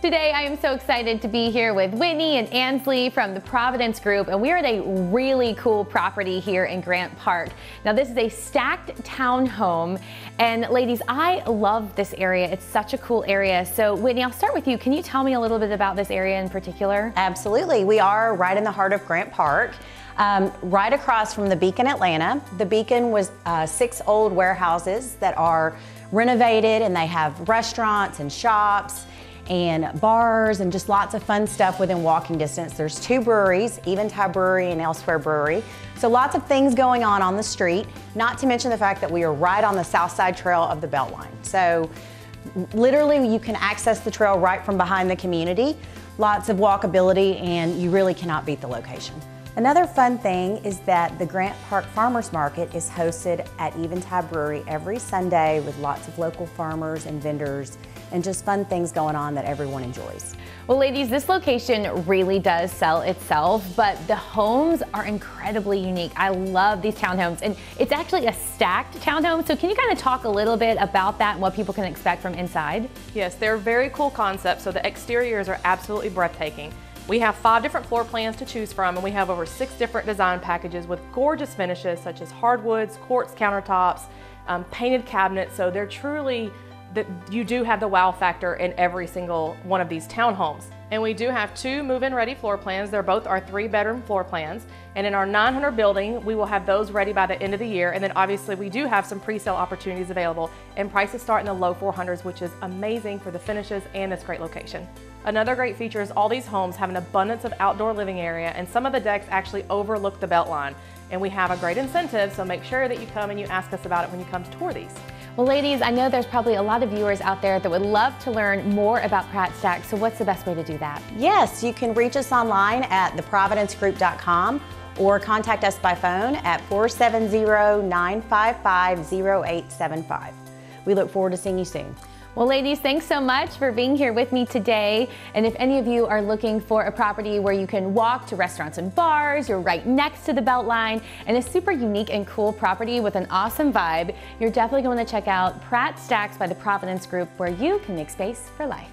Today I am so excited to be here with Whitney and Ansley from the Providence Group, and we are at a really cool property here in Grant Park. Now this is a stacked townhome, and ladies, I love this area. It's such a cool area. So Whitney, I'll start with you. Can you tell me a little bit about this area in particular? Absolutely. We are right in the heart of Grant Park. Right across from the Beacon, Atlanta. The Beacon was 6 old warehouses that are renovated, and they have restaurants and shops and bars and just lots of fun stuff within walking distance. There's 2 breweries, Eventide Brewery and Elsewhere Brewery. So lots of things going on the street, not to mention the fact that we are right on the Southside Trail of the Beltline. So literally you can access the trail right from behind the community. Lots of walkability, and you really cannot beat the location. Another fun thing is that the Grant Park Farmers Market is hosted at Eventide Brewery every Sunday with lots of local farmers and vendors and just fun things going on that everyone enjoys. Well, ladies, this location really does sell itself, but the homes are incredibly unique. I love these townhomes, and it's actually a stacked townhome. So can you kind of talk a little bit about that and what people can expect from inside? Yes, they're very cool concepts. So the exteriors are absolutely breathtaking. We have 5 different floor plans to choose from, and we have over 6 different design packages with gorgeous finishes such as hardwoods, quartz countertops, painted cabinets. So they're truly, you do have the wow factor in every single one of these townhomes. And we do have 2 move-in ready floor plans. They're both our 3-bedroom floor plans. And in our 900 building, we will have those ready by the end of the year. And then obviously we do have some pre-sale opportunities available, and prices start in the low 400s, which is amazing for the finishes and this great location. Another great feature is all these homes have an abundance of outdoor living area, and some of the decks actually overlook the Beltline. And we have a great incentive, so make sure that you come and you ask us about it when you come to tour these. Well, ladies, I know there's probably a lot of viewers out there that would love to learn more about Pratt Stacks, so what's the best way to do that? Yes, you can reach us online at theprovidencegroup.com or contact us by phone at 470-955-0875. We look forward to seeing you soon. Well, ladies, thanks so much for being here with me today. And if any of you are looking for a property where you can walk to restaurants and bars, you're right next to the Beltline, and a super unique and cool property with an awesome vibe, you're definitely going to check out Pratt Stacks by the Providence Group, where you can make space for life.